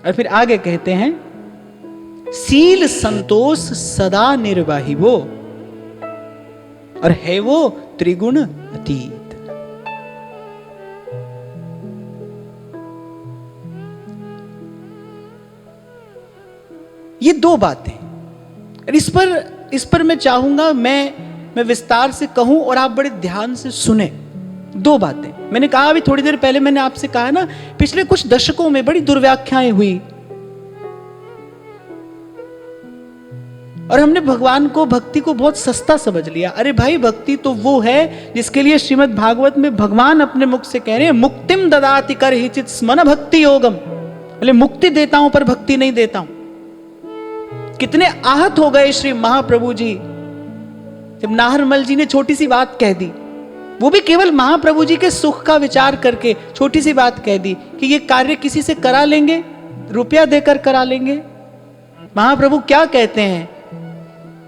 और फिर आगे कहते हैं, सील संतोष सदा निर्वाही वो, और है वो त्रिगुण अतीत। ये दो बातें, इस पर मैं चाहूंगा मैं विस्तार से कहूं और आप बड़े ध्यान से सुने। दो बातें मैंने कहा, अभी थोड़ी देर पहले मैंने आपसे कहा ना, पिछले कुछ दशकों में बड़ी दुर्व्याख्याएं हुई और हमने भगवान को, भक्ति को बहुत सस्ता समझ लिया। अरे भाई, भक्ति तो वो है जिसके लिए श्रीमद् भागवत में भगवान अपने मुख से कह रहे हैं, मुक्तिम ददाति करहिचित स्मन भक्ति योगम। बोले मुक्ति देता हूं पर भक्ति नहीं देता हूं। कितने आहत हो गए श्री महाप्रभु जी जब नाहरमल जी ने छोटी सी बात कह दी, वो भी केवल महाप्रभु जी के सुख का विचार करके छोटी सी बात कह दी कि ये कार्य किसी से करा लेंगे, रुपया देकर करा लेंगे। महाप्रभु क्या कहते हैं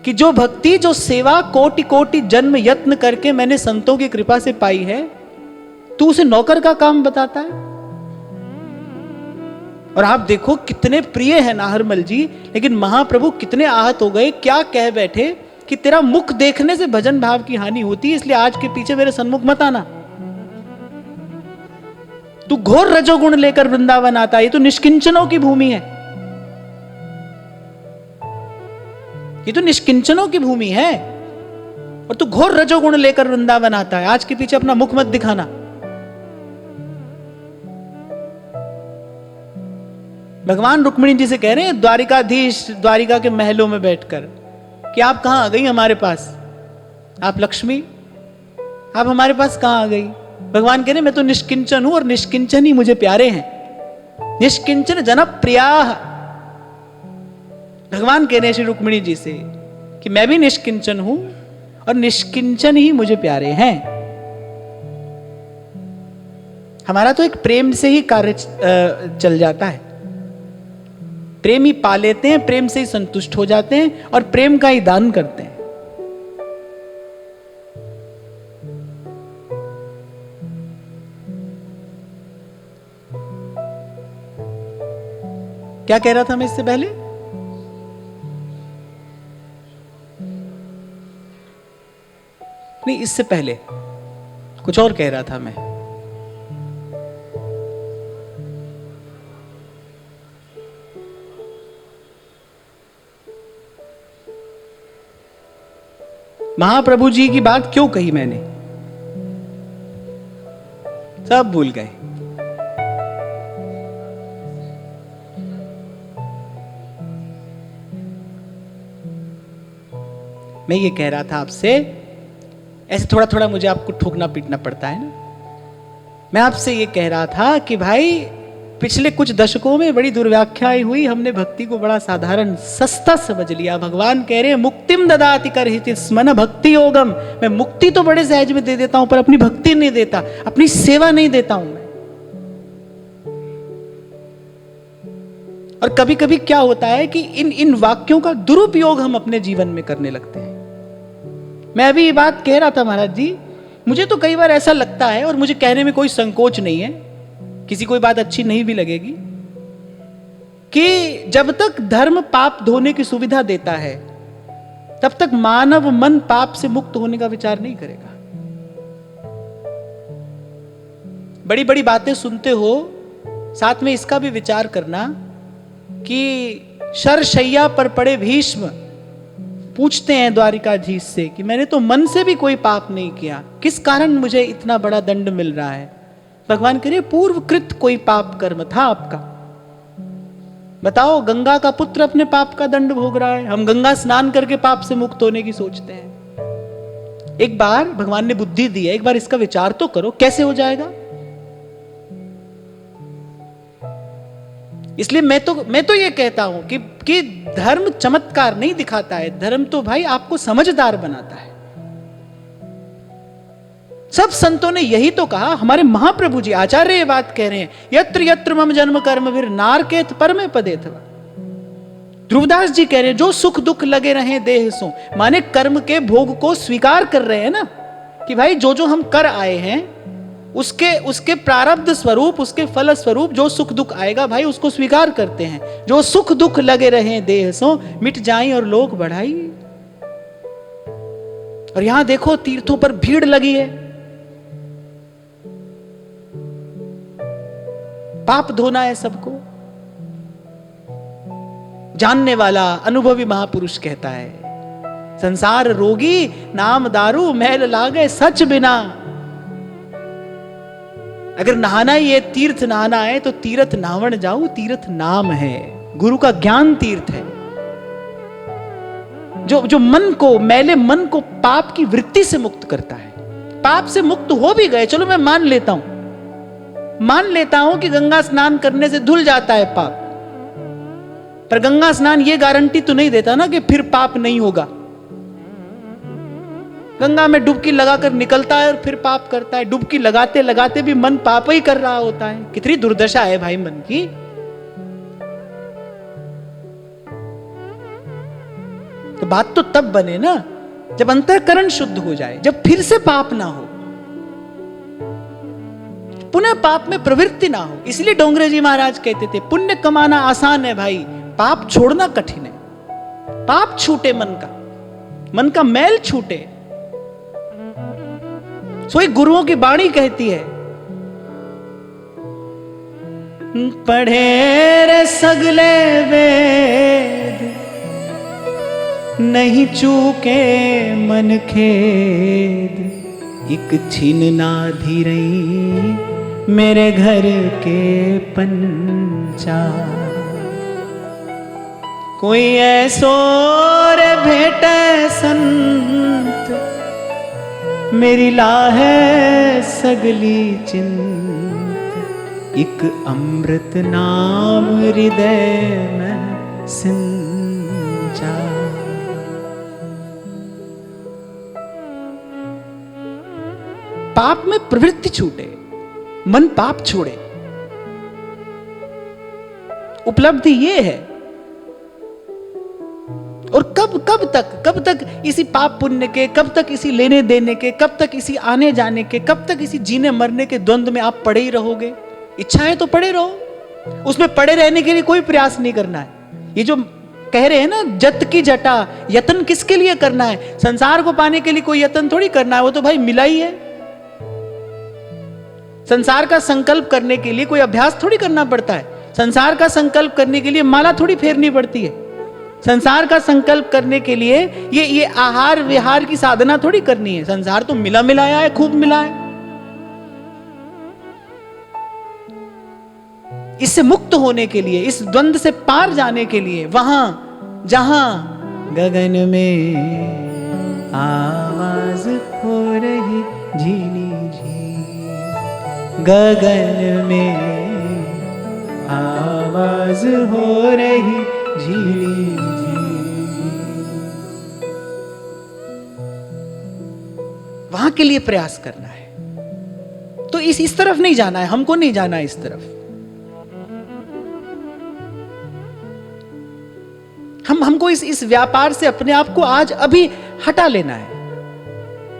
कि जो भक्ति, जो सेवा कोटि कोटि जन्म यत्न करके मैंने संतों की कृपा से पाई है, तू उसे नौकर का काम बताता है। और आप देखो कितने प्रिय है नाहरमल जी, लेकिन महाप्रभु कितने आहत हो गए, क्या कह बैठे कि तेरा मुख देखने से भजन भाव की हानि होती है, इसलिए आज के पीछे मेरे सन्मुख मत आना। तू घोर रजोगुण लेकर वृंदावन आता है, ये तो निष्किंचनों की भूमि है, ये तो निष्किंचनों की भूमि है, और तू घोर रजोगुण लेकर वृंदावन आता है, आज के पीछे अपना मुख मत दिखाना। भगवान रुक्मिणी जी से कह रहे हैं, द्वारिकाधीश द्वारिका के महलों में बैठकर, कि आप कहां आ गई हमारे पास, आप लक्ष्मी, आप हमारे पास कहां आ गई। भगवान कह रहे मैं तो निष्किंचन हूं और निष्किंचन ही मुझे प्यारे हैं। निष्किंचन जन प्रिया। भगवान कह रहे हैं श्री रुक्मिणी जी से कि मैं भी निष्किंचन हूं और निष्किंचन ही मुझे प्यारे हैं। हमारा तो एक प्रेम से ही कार्य चल जाता है, प्रेम ही पा लेते हैं, प्रेम से ही संतुष्ट हो जाते हैं और प्रेम का ही दान करते हैं। क्या कह रहा था मैं इससे पहले? नहीं, इससे पहले कुछ और कह रहा था मैं। महाप्रभु जी की बात क्यों कही मैंने, सब भूल गए। मैं ये कह रहा था आपसे, ऐसे थोड़ा थोड़ा मुझे आपको ठोकना पीटना पड़ता है ना। मैं आपसे ये कह रहा था कि भाई पिछले कुछ दशकों में बड़ी दुर्व्याख्याएं हुई, हमने भक्ति को बड़ा साधारण सस्ता समझ लिया। भगवान कह रहे हैं मुक्तिम ददाति करहिचित स्मन भक्ति योगम। मैं मुक्ति तो बड़े सहज में दे देता हूं पर अपनी भक्ति नहीं देता, अपनी सेवा नहीं देता हूं मैं। और कभी कभी क्या होता है कि इन वाक्यों का दुरुपयोग हम अपने जीवन में करने लगते हैं। मैं अभी ये बात कह रहा था महाराज जी, मुझे तो कई बार ऐसा लगता है, और मुझे कहने में कोई संकोच नहीं है, किसी कोई बात अच्छी नहीं भी लगेगी, कि जब तक धर्म पाप धोने की सुविधा देता है तब तक मानव मन पाप से मुक्त होने का विचार नहीं करेगा। बड़ी बड़ी बातें सुनते हो, साथ में इसका भी विचार करना कि शरशैया पर पड़े भीष्म पूछते हैं द्वारिकाधीश से कि मैंने तो मन से भी कोई पाप नहीं किया, किस कारण मुझे इतना बड़ा दंड मिल रहा है। भगवान कह रहे पूर्वकृत कोई पाप कर्म था आपका, बताओ। गंगा का पुत्र अपने पाप का दंड भोग रहा है, हम गंगा स्नान करके पाप से मुक्त होने की सोचते हैं। एक बार भगवान ने बुद्धि दी है, एक बार इसका विचार तो करो, कैसे हो जाएगा। इसलिए मैं तो ये कहता हूं कि धर्म चमत्कार नहीं दिखाता है, धर्म तो भाई आपको समझदार बनाता है। सब संतों ने यही तो कहा, हमारे महाप्रभु जी आचार्य ये बात कह रहे हैं, यत्र यत्र मम जन्म कर्म फिर नारकेत परमे पदे था। ध्रुवदास जी कह रहे हैं जो सुख दुख लगे रहे देह सो, माने कर्म के भोग को स्वीकार कर रहे हैं ना, कि भाई जो जो हम कर आए हैं उसके प्रारब्ध स्वरूप, उसके फल स्वरूप जो सुख दुख आएगा भाई उसको स्वीकार करते हैं। जो सुख दुख लगे रहे देह सो, मिट जाई और लोक बढ़ाई। और यहां देखो तीर्थों पर भीड़ लगी है। पाप धोना है सबको। जानने वाला अनुभवी महापुरुष कहता है, संसार रोगी नाम दारू मैल लागे सच बिना। अगर नहाना ही है, तीर्थ नहाना है, तो तीर्थ नावण जाऊं, तीर्थ नाम है, गुरु का ज्ञान तीर्थ है। जो मन को, मैले मन को पाप की वृत्ति से मुक्त करता है। पाप से मुक्त हो भी गए, चलो मैं मान लेता हूं कि गंगा स्नान करने से धुल जाता है पाप, पर गंगा स्नान ये गारंटी तो नहीं देता ना कि फिर पाप नहीं होगा। गंगा में डुबकी लगाकर निकलता है और फिर पाप करता है। डुबकी लगाते लगाते भी मन पाप ही कर रहा होता है। कितनी दुर्दशा है भाई मन की। तो बात तो तब बने ना जब अंतःकरण शुद्ध हो जाए, जब फिर से पाप ना हो, पुनः पाप में प्रवृत्ति ना हो। इसलिए डोंगरे जी महाराज कहते थे, पुण्य कमाना आसान है भाई, पाप छोड़ना कठिन है। पाप छूटे, मन का मैल छूटे। सोई गुरुओं की वाणी कहती है, पढ़े रे सगले वेद नहीं चूके मन खेद, एक छीन ना धीरई मेरे घर के पंचा। कोई ऐसो रे भेटे संत, मेरी लाहे सगली चिंत, एक अमृत नाम हृदय में सिंचा। पाप में प्रवृत्ति छूटे, मन पाप छोड़े। उपलब्धि ये है। और कब तक इसी पाप पुण्य के, कब तक इसी लेने देने के, कब तक इसी आने जाने के, कब तक इसी जीने मरने के द्वंद में आप पड़े ही रहोगे। इच्छा है तो पड़े रहो, उसमें पड़े रहने के लिए कोई प्रयास नहीं करना है। ये जो कह रहे हैं ना, जत की जटा, यत्न किसके लिए करना है? संसार को पाने के लिए कोई यत्न थोड़ी करना है, वो तो भाई मिला ही है। संसार का संकल्प करने के लिए कोई अभ्यास थोड़ी करना पड़ता है। संसार का संकल्प करने के लिए माला थोड़ी फेरनी पड़ती है। संसार का संकल्प करने के लिए ये आहार विहार की साधना थोड़ी करनी है। संसार तो मिला मिलाया है, खूब मिला है। इससे मुक्त होने के लिए, इस द्वंद से पार जाने के लिए, वहां जहां गगन में आवाज हो रही झीली झीली, गगन में आवाज हो रही झीली झीली, वहां के लिए प्रयास करना है। तो इस तरफ नहीं जाना है, हमको नहीं जाना है इस तरफ। हमको इस व्यापार से अपने आप को आज अभी हटा लेना है।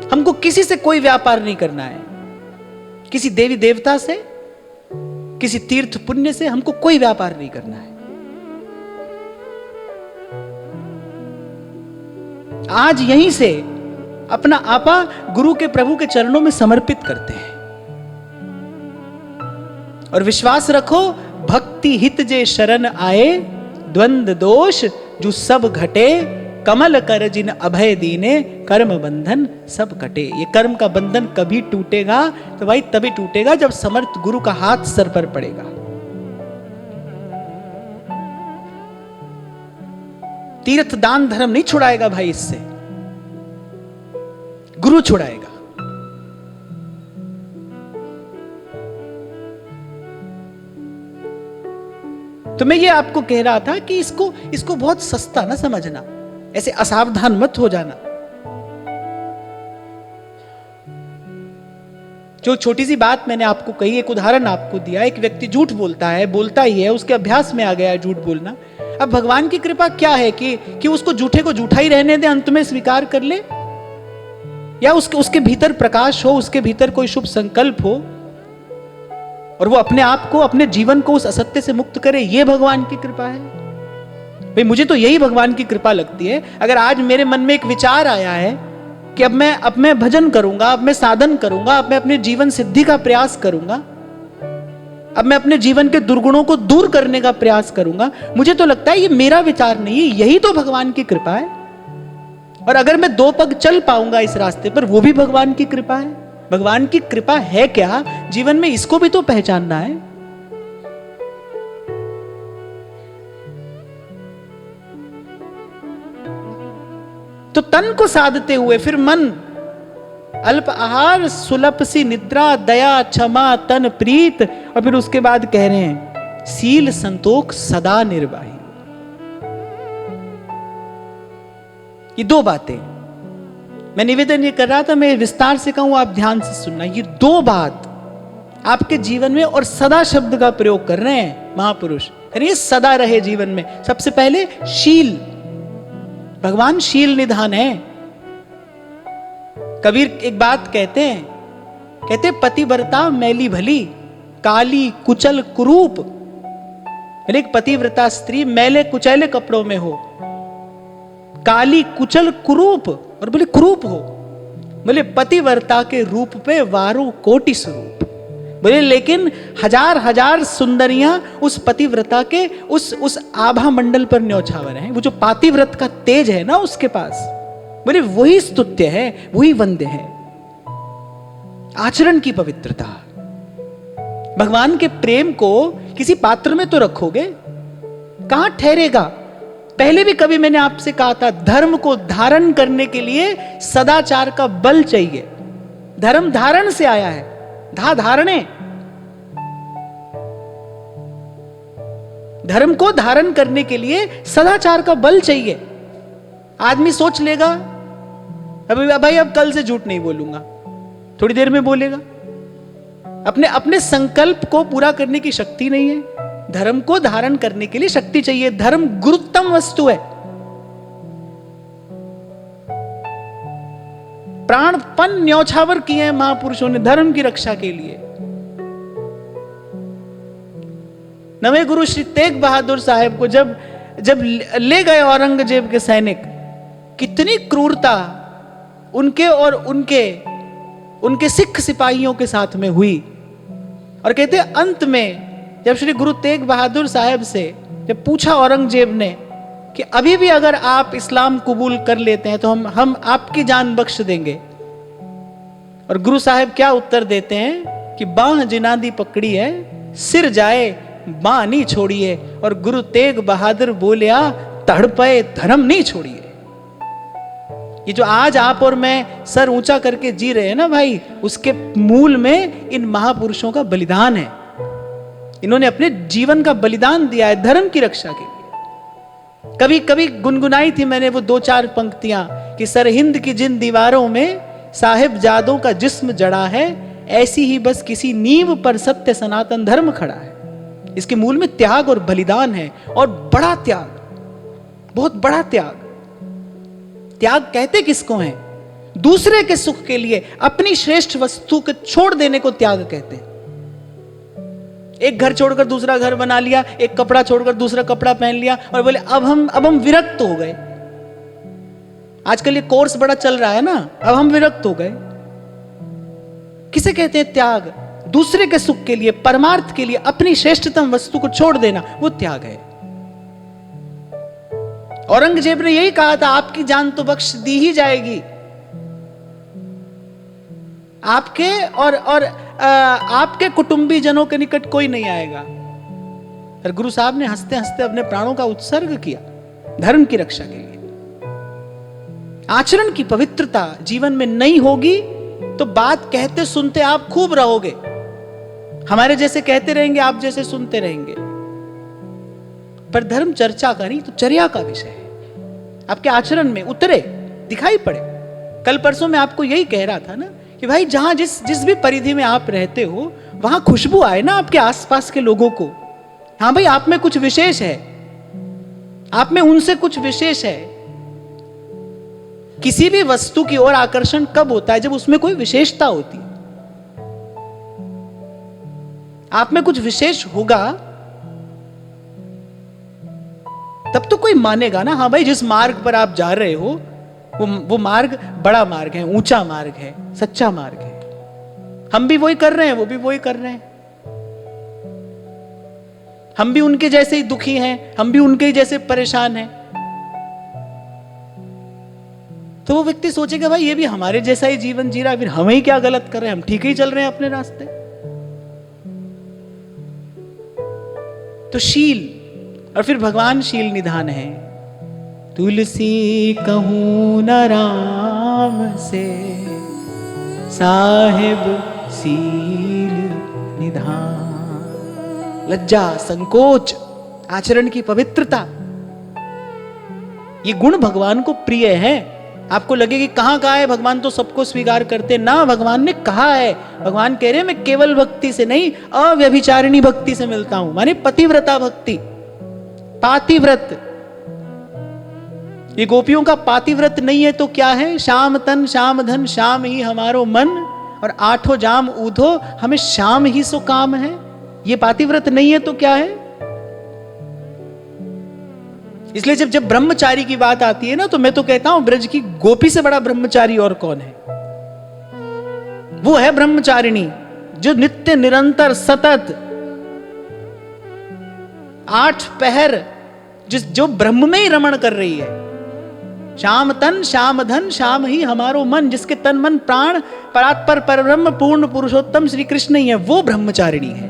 हमको किसी से कोई व्यापार नहीं करना है, किसी देवी देवता से, किसी तीर्थ पुण्य से हमको कोई व्यापार नहीं करना है। आज यहीं से अपना आपा गुरु के, प्रभु के चरणों में समर्पित करते हैं और विश्वास रखो, भक्ति हित जे शरण आए, द्वंद दोष जो सब घटे, कमल कर जिन अभय दीने, कर्म बंधन सब कटे। ये कर्म का बंधन कभी टूटेगा तो भाई तभी टूटेगा जब समर्थ गुरु का हाथ सर पर पड़ेगा। तीर्थ दान धर्म नहीं छुड़ाएगा भाई, इससे गुरु छुड़ाएगा। तो मैं ये आपको कह रहा था कि इसको बहुत सस्ता ना समझना, ऐसे असावधान मत हो जाना। जो छोटी सी बात मैंने आपको कही, एक उदाहरण आपको दिया, एक व्यक्ति झूठ बोलता है, बोलता ही है, उसके अभ्यास में आ गया है झूठ बोलना। अब भगवान की कृपा क्या है कि उसको झूठे को झूठा ही रहने दे, अंत में स्वीकार कर ले, या उसके भीतर प्रकाश हो, उसके भीतर कोई शुभ संकल्प हो और वो अपने आप को, अपने जीवन को उस असत्य से मुक्त करे, ये भगवान की कृपा है। भाई मुझे तो यही भगवान की कृपा लगती है। अगर आज मेरे मन में एक विचार आया है कि अब मैं भजन करूंगा, अब मैं साधन करूंगा, अब मैं अपने जीवन सिद्धि का प्रयास करूंगा, अब मैं अपने जीवन के दुर्गुणों को दूर करने का प्रयास करूंगा, मुझे तो लगता है ये मेरा विचार नहीं है, यही तो भगवान की कृपा है। और अगर मैं 2 पग चल पाऊंगा इस रास्ते पर, वो भी भगवान की कृपा है। भगवान की कृपा है क्या जीवन में, इसको भी तो पहचानना है। तो तन को साधते हुए फिर मन, अल्प आहार सुलभ सी निद्रा, दया क्षमा तन प्रीत, और फिर उसके बाद कह रहे हैं सील संतोख सदा निर्वाही। ये 2 बातें मैं निवेदन ये कर रहा था, मैं विस्तार से कहूं, आप ध्यान से सुनना। ये 2 बात आपके जीवन में, और सदा शब्द का प्रयोग कर रहे हैं महापुरुष, यानी ये सदा रहे जीवन में। सबसे पहले शील, भगवान शील निधान है। कबीर एक बात कहते हैं, कहते पतिव्रता मैली भली, काली कुचल कुरूप। एक पतिव्रता स्त्री मैले कुचैले कपड़ों में हो, काली कुचल कुरूप, और बोले कुरूप हो, बोले पतिव्रता के रूप पे वारों कोटि स्वरूप। बोले लेकिन हजार हजार सुंदरियां उस पतिव्रता के उस आभा मंडल पर न्यौछावर हैं। वो जो पातिव्रत का तेज है ना उसके पास, बोले वही स्तुत्य है, वही वंद्य है। आचरण की पवित्रता, भगवान के प्रेम को किसी पात्र में तो रखोगे, कहां ठहरेगा। पहले भी कभी मैंने आपसे कहा था, धर्म को धारण करने के लिए सदाचार का बल चाहिए। धर्म धारण से आया है, धारणे। धर्म को धारण करने के लिए सदाचार का बल चाहिए। आदमी सोच लेगा अभी भाई अब कल से झूठ नहीं बोलूंगा, थोड़ी देर में बोलेगा। अपने संकल्प को पूरा करने की शक्ति नहीं है। धर्म को धारण करने के लिए शक्ति चाहिए। धर्म गुरुत्तम वस्तु है। प्राणपन न्यौछावर किए हैं महापुरुषों ने धर्म की रक्षा के लिए। नवे गुरु श्री तेग बहादुर साहब को जब ले गए औरंगजेब के सैनिक, कितनी क्रूरता उनके और उनके सिख सिपाहियों के साथ में हुई। और कहते अंत में जब श्री गुरु तेग बहादुर साहब से जब पूछा औरंगजेब ने कि अभी भी अगर आप इस्लाम कबूल कर लेते हैं तो हम आपकी जान बख्श देंगे, और गुरु साहब क्या उत्तर देते हैं कि बाह जिनादी पकड़ी है, सिर जाए बाह नहीं छोड़िए। और गुरु तेग बहादुर बोलिया तड़पे धर्म नहीं छोड़िए। ये जो आज आप और मैं सर ऊंचा करके जी रहे हैं ना भाई, उसके मूल में इन महापुरुषों का बलिदान है। इन्होंने अपने जीवन का बलिदान दिया है धर्म की रक्षा के लिए। कभी कभी गुनगुनाई थी मैंने वो 2-4 पंक्तियां कि सरहिंद की जिन दीवारों में साहिबजादों का जिस्म जड़ा है, ऐसी ही बस किसी नींव पर सत्य सनातन धर्म खड़ा है। इसके मूल में त्याग और बलिदान है, और बड़ा त्याग, बहुत बड़ा त्याग। त्याग कहते किसको है? दूसरे के सुख के लिए अपनी श्रेष्ठ वस्तु को छोड़ देने को त्याग कहते हैं। एक घर छोड़कर दूसरा घर बना लिया, एक कपड़ा छोड़कर दूसरा कपड़ा पहन लिया, और बोले अब हम विरक्त हो गए। आजकल ये कोर्स बड़ा चल रहा है ना, अब हम विरक्त हो गए। किसे कहते हैं त्याग? दूसरे के सुख के लिए, परमार्थ के लिए अपनी श्रेष्ठतम वस्तु को छोड़ देना, वो त्याग है। औरंगजेब ने यही कहा था, आपकी जान तो बख्श दी ही जाएगी, आपके और आपके कुटुंबी जनों के निकट कोई नहीं आएगा। और गुरु साहब ने हंसते हंसते अपने प्राणों का उत्सर्ग किया धर्म की रक्षा के लिए। आचरण की पवित्रता जीवन में नहीं होगी तो बात कहते सुनते आप खूब रहोगे, हमारे जैसे कहते रहेंगे, आप जैसे सुनते रहेंगे, पर धर्म चर्चा का नहीं तो चर्या का विषय है। आपके आचरण में उतरे, दिखाई पड़े। कल परसों मैं आपको यही कह रहा था ना कि भाई जहां जिस भी परिधि में आप रहते हो वहां खुशबू आए ना आपके आसपास के लोगों को। हाँ भाई, आप में कुछ विशेष है, आप में उनसे कुछ विशेष है। किसी भी वस्तु की ओर आकर्षण कब होता है? जब उसमें कोई विशेषता होती है। आप में कुछ विशेष होगा तब तो कोई मानेगा ना, हाँ भाई जिस मार्ग पर आप जा रहे हो वो मार्ग बड़ा मार्ग है, ऊंचा मार्ग है, सच्चा मार्ग है। हम भी वही कर रहे हैं, वो भी वही कर रहे हैं। हम भी उनके जैसे ही दुखी हैं, हम भी उनके ही जैसे परेशान हैं। तो वो व्यक्ति सोचेगा भाई ये भी हमारे जैसा ही जीवन जी रहा है, फिर हम ही क्या गलत कर रहे हैं, हम ठीक ही चल रहे हैं अपने रास्ते। तो शील, और फिर भगवान शील निधान है। तुलसी कहूं न राम से, साहिब शील निधान। लज्जा, संकोच, आचरण की पवित्रता, ये गुण भगवान को प्रिय है। आपको लगे कि कहां कहा है भगवान तो सबको स्वीकार करते ना, भगवान ने कहा है। भगवान कह रहे हैं मैं केवल भक्ति से नहीं, अव्यभिचारिणी भक्ति से मिलता हूं, माने पतिव्रता भक्ति, पातिव्रत। ये गोपियों का पातिव्रत नहीं है तो क्या है? श्याम तन श्याम धन श्याम ही हमारो मन, और आठों जाम ऊधो हमें श्याम ही सो काम है। ये पातिव्रत नहीं है तो क्या है? इसलिए जब ब्रह्मचारी की बात आती है ना, तो मैं तो कहता हूं ब्रज की गोपी से बड़ा ब्रह्मचारी और कौन है? वो है ब्रह्मचारिणी, जो नित्य निरंतर सतत 8 पहर जो ब्रह्म में ही रमण कर रही है। श्याम तन श्याम धन श्याम ही हमारो मन, जिसके तन मन प्राण परात्पर परब्रह्म पूर्ण पुरुषोत्तम श्री कृष्ण ही है, वो ब्रह्मचारिणी है,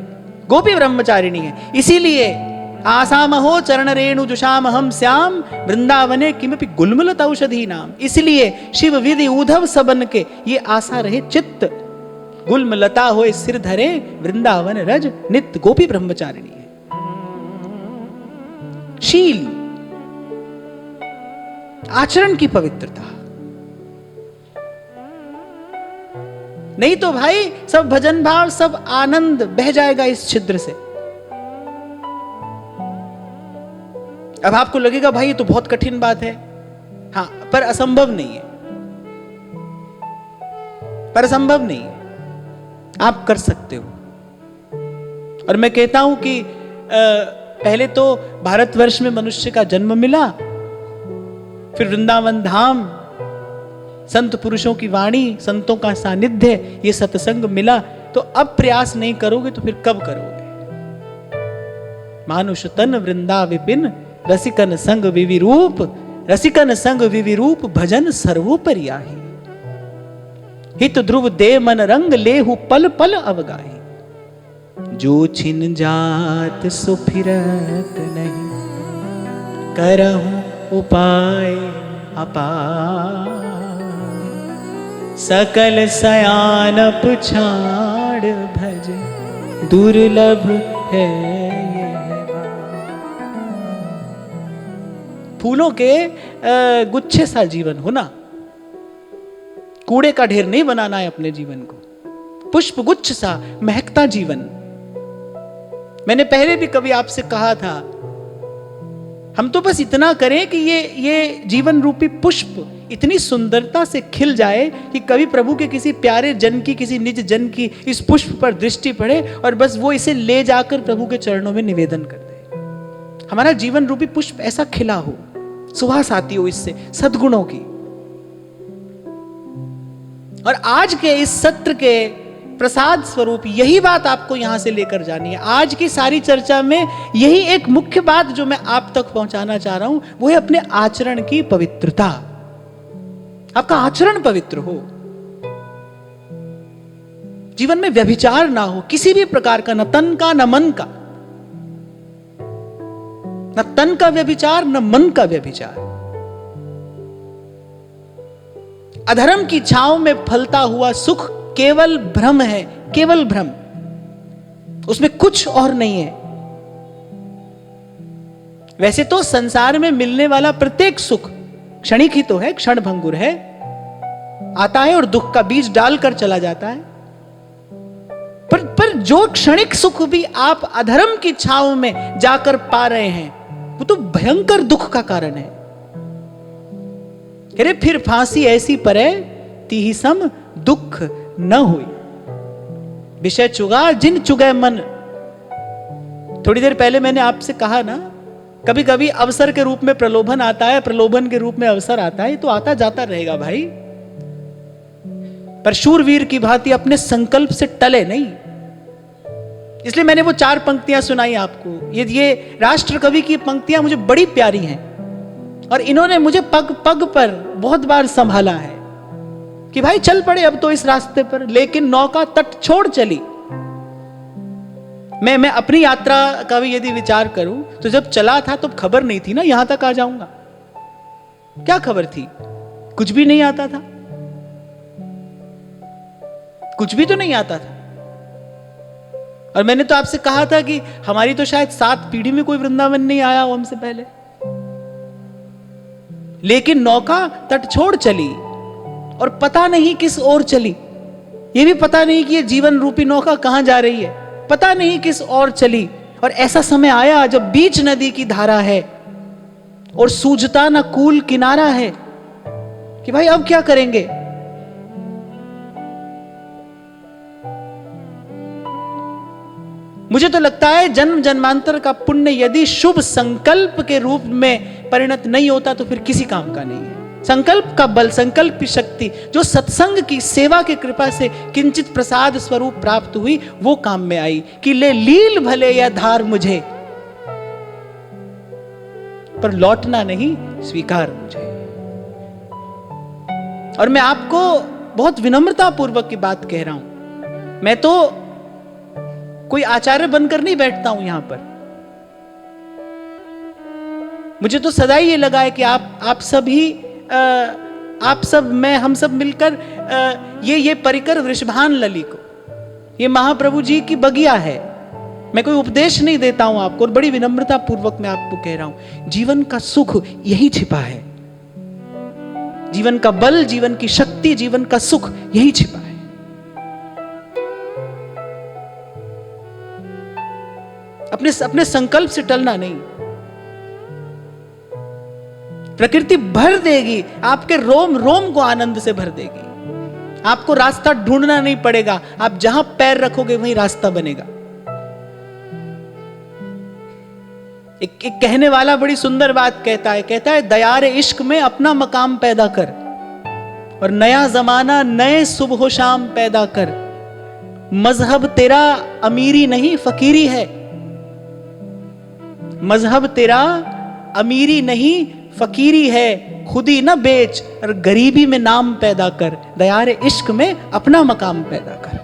गोपी ब्रह्मचारिणी है। इसीलिए आसामहो चरण रेणु जुषाम हम श्याम, वृंदावने किमपि गुलमलत औषधि नाम। इसलिए शिव विधि उधव सबन के, ये आशा रहे चित्त, गुलमलता होए सिर धरे, वृंदावन रज नित्य गोपी ब्रह्मचारिणी है। शील, आचरण की पवित्रता। नहीं तो भाई सब भजन भाव, सब आनंद बह जाएगा इस छिद्र से। अब आपको लगेगा भाई ये तो बहुत कठिन बात है, हाँ, पर असंभव नहीं है, पर असंभव नहीं है, आप कर सकते हो। और मैं कहता हूं कि पहले तो भारतवर्ष में मनुष्य का जन्म मिला, फिर वृंदावन धाम, संत पुरुषों की वाणी, संतों का सानिध्य, ये सत्संग मिला। तो अब प्रयास नहीं करोगे तो फिर कब करोगे? मानुष तन वृंदा विपिन, रसिकन संग विविरूप, रसिकन संग विविरूप, भजन सर्वोपरियाही। हित ध्रुव दे मन रंग, लेहु पल पल अवगाही। जो छिन जात सो फिरत नहीं, करहु उपाय अपार। सकल सयान पुछाड़ भज, दुर्लभ है ये बात। फूलों के गुच्छे सा जीवन होना, कूड़े का ढेर नहीं बनाना है अपने जीवन को, पुष्प गुच्छ सा महकता जीवन। मैंने पहले भी कभी आपसे कहा था, हम तो बस इतना करें कि ये जीवन रूपी पुष्प इतनी सुंदरता से खिल जाए कि कभी प्रभु के किसी प्यारे जन की, किसी निज जन की इस पुष्प पर दृष्टि पड़े और बस वो इसे ले जाकर प्रभु के चरणों में निवेदन कर दे। हमारा जीवन रूपी पुष्प ऐसा खिला हो, सुवास आती हो इससे सद्गुणों की। और आज के इस सत्र के प्रसाद स्वरूप यही बात आपको यहां से लेकर जानी है। आज की सारी चर्चा में यही एक मुख्य बात जो मैं आप तक पहुंचाना चाह रहा हूं, वो है अपने आचरण की पवित्रता। आपका आचरण पवित्र हो, जीवन में व्यभिचार ना हो किसी भी प्रकार का, न तन का न मन का, न तन का व्यभिचार न मन का व्यभिचार। अधर्म की छांव में फलता हुआ सुख केवल भ्रम है, केवल भ्रम, उसमें कुछ और नहीं है। वैसे तो संसार में मिलने वाला प्रत्येक सुख क्षणिक ही तो है, क्षण भंगुर है, आता है और दुख का बीज डालकर चला जाता है। पर जो क्षणिक सुख भी आप अधर्म की छांव में जाकर पा रहे हैं, वो तो भयंकर दुख का कारण है। अरे फिर फांसी ऐसी परे, तिहि सम दुख न हुई। विषय चुगा जिन चुगे मन, थोड़ी देर पहले मैंने आपसे कहा ना, कभी कभी अवसर के रूप में प्रलोभन आता है, प्रलोभन के रूप में अवसर आता है, तो आता जाता रहेगा भाई। पर शूरवीर की भांति अपने संकल्प से टले नहीं। इसलिए मैंने वो 4 पंक्तियां सुनाई आपको। ये राष्ट्र कवि की पंक्तियां मुझे बड़ी प्यारी हैं और इन्होंने मुझे पग पग पर बहुत बार संभाला है कि भाई चल पड़े अब तो इस रास्ते पर। लेकिन नौका तट छोड़ चली। मैं अपनी यात्रा का भी यदि विचार करूं तो जब चला था तो खबर नहीं थी ना यहां तक आ जाऊंगा। क्या खबर थी? कुछ भी नहीं आता था, कुछ भी तो नहीं आता था। और मैंने तो आपसे कहा था कि हमारी तो शायद 7 पीढ़ी में कोई वृंदावन नहीं आया हो हमसे पहले। लेकिन नौका तट छोड़ चली और पता नहीं किस ओर चली। यह भी पता नहीं कि यह जीवन रूपी नौका कहां जा रही है, पता नहीं किस ओर चली। और ऐसा समय आया जब बीच नदी की धारा है और सूझता न कूल किनारा है कि भाई अब क्या करेंगे। मुझे तो लगता है जन्म जन्मांतर का पुण्य यदि शुभ संकल्प के रूप में परिणत नहीं होता तो फिर किसी काम का नहीं है। संकल्प का बल, संकल्प की शक्ति जो सत्संग की सेवा की कृपा से किंचित प्रसाद स्वरूप प्राप्त हुई, वो काम में आई कि ले लील भले या धार मुझे, पर लौटना नहीं स्वीकार मुझे। और मैं आपको बहुत विनम्रता पूर्वक की बात कह रहा हूं। मैं तो कोई आचार्य बनकर नहीं बैठता हूं यहां पर। मुझे तो सदा ही ये लगा है कि आप सब मैं हम सब मिलकर ये परिकर वृषभान लली को, ये महाप्रभु जी की बगिया है। मैं कोई उपदेश नहीं देता हूं आपको, और बड़ी विनम्रता पूर्वक मैं आपको कह रहा हूं, जीवन का सुख यही छिपा है। जीवन का बल, जीवन की शक्ति, जीवन का सुख यही छिपा है। अपने संकल्प से टलना नहीं। प्रकृति भर देगी, आपके रोम रोम को आनंद से भर देगी। आपको रास्ता ढूंढना नहीं पड़ेगा, आप जहां पैर रखोगे वहीं रास्ता बनेगा। एक कहने वाला बड़ी सुंदर बात कहता है दयारे इश्क में अपना मकाम पैदा कर और नया जमाना नए सुबह शाम पैदा कर। मजहब तेरा अमीरी नहीं फकीरी है, मजहब तेरा अमीरी नहीं फकीरी है। खुदी न बेच और गरीबी में नाम पैदा कर, दयारे इश्क में अपना मकाम पैदा कर।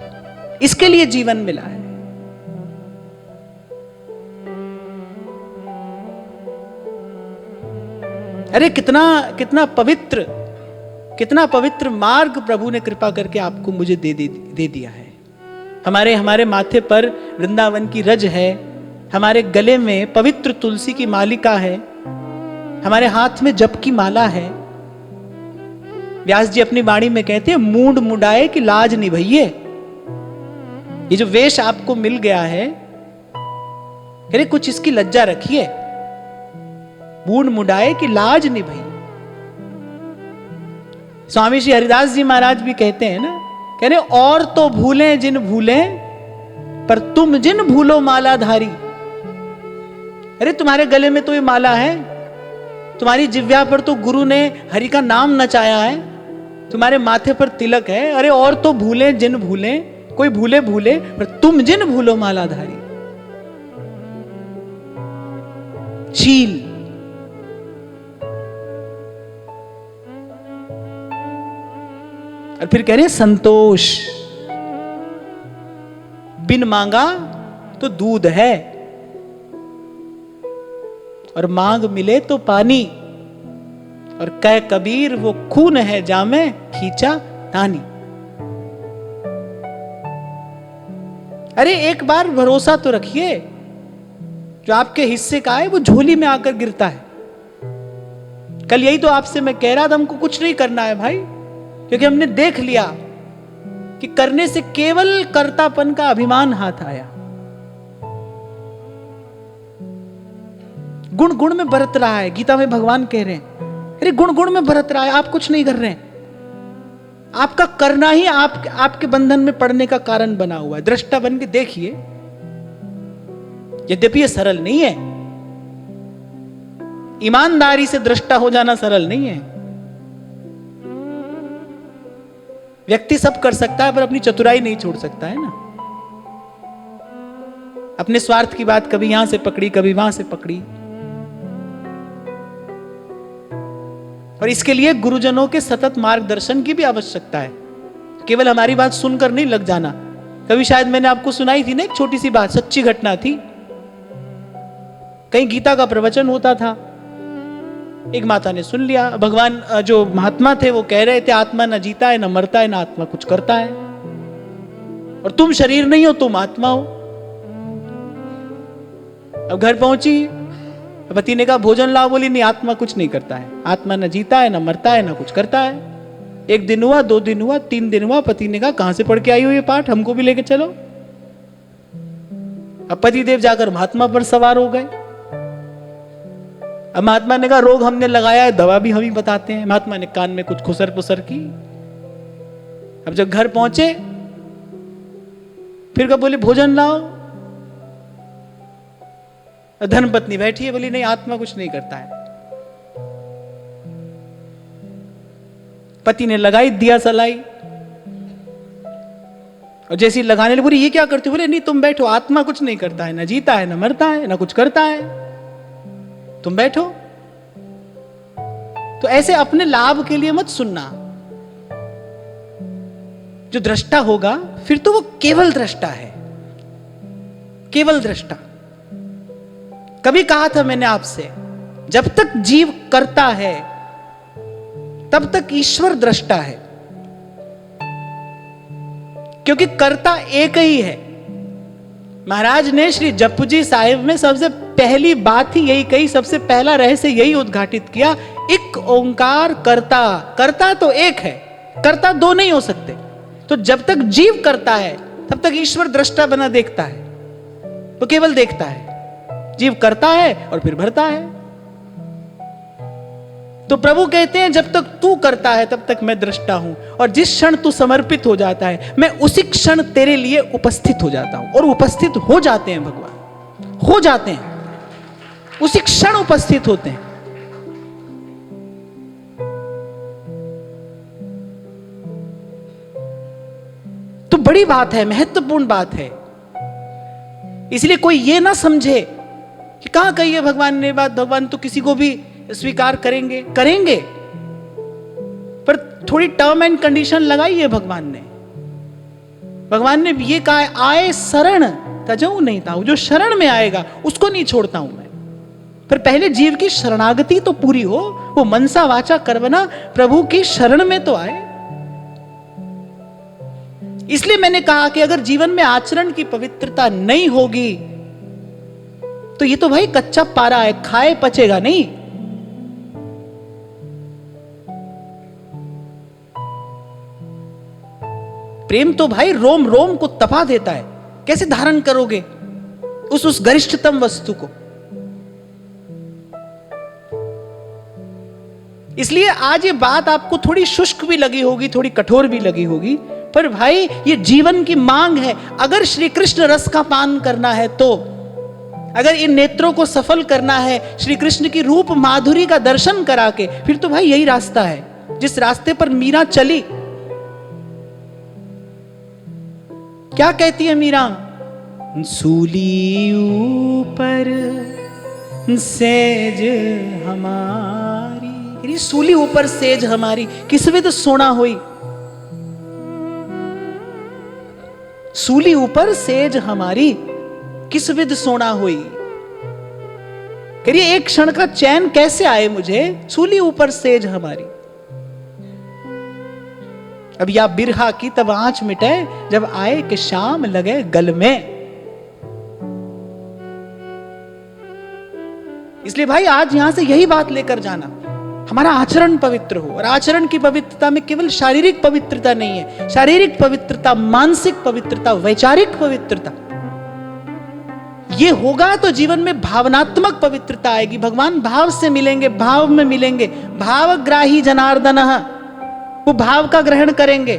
इसके लिए जीवन मिला है। अरे कितना पवित्र मार्ग प्रभु ने कृपा करके आपको मुझे दे दिया है। हमारे माथे पर वृंदावन की रज है, हमारे गले में पवित्र तुलसी की मालिका है, हमारे हाथ में जप की माला है। व्यास जी अपनी वाणी में कहते हैं मूंड मुंडाए की लाज निभइए। ये जो वेश आपको मिल गया है, अरे कुछ इसकी लज्जा रखिए। मूंड मुंडाए की लाज निभइए। स्वामी श्री हरिदास जी महाराज भी कहते हैं ना, कह रहे और तो भूलें जिन भूलें पर तुम जिन भूलो मालाधारी। अरे तुम्हारे गले में तो ये माला है, तुम्हारी जिह्वा पर तो गुरु ने हरि का नाम नचाया है, तुम्हारे माथे पर तिलक है। अरे और तो भूले जिन भूले, कोई भूले पर तुम जिन भूलो मालाधारी। शील, और फिर कह रहे संतोष। बिन मांगा तो दूध है और मांग मिले तो पानी, और कह कबीर वो खून है जामे खींचा तानी। अरे एक बार भरोसा तो रखिए, जो आपके हिस्से का है वो झोली में आकर गिरता है। कल यही तो आपसे मैं कह रहा था, हमको कुछ नहीं करना है भाई, क्योंकि हमने देख लिया कि करने से केवल कर्तापन का अभिमान हाथ आया। गुण गुण में बरत रहा है, गीता में भगवान कह रहे हैं अरे गुण गुण में बरत रहा है, आप कुछ नहीं कर रहे हैं। आपका करना ही आपके बंधन में पड़ने का कारण बना हुआ है। दृष्टा बन के देखिए, यद्यपि ये सरल नहीं है, ईमानदारी से दृष्टा हो जाना सरल नहीं है। व्यक्ति सब कर सकता है पर अपनी चतुराई नहीं छोड़ सकता है ना। अपने स्वार्थ की बात कभी यहां से पकड़ी, कभी वहां से पकड़ी। और इसके लिए गुरुजनों के सतत मार्गदर्शन की भी आवश्यकता है। केवल हमारी बात सुनकर नहीं लग जाना। कभी शायद मैंने आपको सुनाई थी ना एक छोटी सी बात, सच्ची घटना थी। कहीं गीता का प्रवचन होता था, एक माता ने सुन लिया। भगवान जो महात्मा थे वो कह रहे थे आत्मा न जीता है, न मरता है, न आत्मा कुछ करता है, और तुम शरीर नहीं हो, तुम आत्मा हो। अब घर पहुंची, पति ने कहा भोजन लाओ। बोली नहीं, आत्मा कुछ नहीं करता है, आत्मा न जीता है, न मरता है, न कुछ करता है। 1 दिन हुआ, 2 दिन हुआ, 3 दिन हुआ। पति ने कहा कहां से पढ़ के आई हो ये पाठ, हमको भी लेके चलो। अब पति देव जाकर महात्मा पर सवार हो गए। अब महात्मा ने कहा रोग हमने लगाया है, दवा भी हम ही बताते हैं। महात्मा ने कान में कुछ खुसर पुसर की। अब जब घर पहुंचे फिर कहा बोले भोजन लाओ। धर्मपत्नी बैठी है, बोली नहीं, आत्मा कुछ नहीं करता है। पति ने लगाई दिया सलाई, और जैसी लगाने लगी बोली ये क्या करते हो। बोले नहीं तुम बैठो, आत्मा कुछ नहीं करता है, ना जीता है, ना मरता है, ना कुछ करता है, तुम बैठो। तो ऐसे अपने लाभ के लिए मत सुनना। जो दृष्टा होगा फिर तो वो केवल दृष्टा है, केवल दृष्टा। कभी कहा था मैंने आपसे, जब तक जीव करता है तब तक ईश्वर दृष्टा है, क्योंकि कर्ता एक ही है। महाराज ने श्री जपजी साहिब में सबसे पहली बात ही यही कही, सबसे पहला रहस्य यही उद्घाटित किया, एक ओंकार कर्ता। कर्ता तो एक है, कर्ता 2 नहीं हो सकते। तो जब तक जीव करता है तब तक ईश्वर दृष्टा बना देखता है, वो केवल देखता है। जीव करता है और फिर भरता है। तो प्रभु कहते हैं जब तक तू करता है तब तक मैं दृष्टा हूं, और जिस क्षण तू समर्पित हो जाता है मैं उसी क्षण तेरे लिए उपस्थित हो जाता हूं। और उपस्थित हो जाते हैं भगवान, हो जाते हैं, उसी क्षण उपस्थित होते हैं। तो बड़ी बात है, महत्वपूर्ण बात है। इसलिए कोई ये ना समझे कि कहां कही है भगवान ने बात, भगवान तो किसी को भी स्वीकार करेंगे, करेंगे, पर थोड़ी टर्म एंड कंडीशन लगाई है भगवान ने। भगवान ने ये कहा है आए शरण तजऊ नहीं था, जो शरण में आएगा उसको नहीं छोड़ता हूं मैं। पर पहले जीव की शरणागति तो पूरी हो, वो मनसा वाचा कर्मणा प्रभु की शरण में तो आए। इसलिए मैंने कहा कि अगर जीवन में आचरण की पवित्रता नहीं होगी तो ये तो भाई कच्चा पारा है, खाए पचेगा नहीं। प्रेम तो भाई रोम रोम को तपा देता है। कैसे धारण करोगे उस गरिष्ठतम वस्तु को। इसलिए आज ये बात आपको थोड़ी शुष्क भी लगी होगी, थोड़ी कठोर भी लगी होगी, पर भाई ये जीवन की मांग है। अगर श्री कृष्ण रस का पान करना है, तो अगर इन नेत्रों को सफल करना है श्री कृष्ण की रूप माधुरी का दर्शन करा के, फिर तो भाई यही रास्ता है जिस रास्ते पर मीरा चली। क्या कहती है मीरा? सूली ऊपर सेज हमारी, सूली ऊपर सेज हमारी, किस विध सोना हुई। सूली ऊपर सेज हमारी, किस विध सोना हुई। करिए एक क्षण का चैन कैसे आए मुझे, सूली ऊपर सेज हमारी। अब या बिरहा की तब आंच मिटे, जब आए कि शाम लगे गल में। इसलिए भाई आज यहां से यही बात लेकर जाना, हमारा आचरण पवित्र हो। और आचरण की पवित्रता में केवल शारीरिक पवित्रता नहीं है, शारीरिक पवित्रता, मानसिक पवित्रता, वैचारिक पवित्रता। ये होगा तो जीवन में भावनात्मक पवित्रता आएगी। भगवान भाव से मिलेंगे, भाव में मिलेंगे। भावग्राही जनार्दन, वो भाव का ग्रहण करेंगे।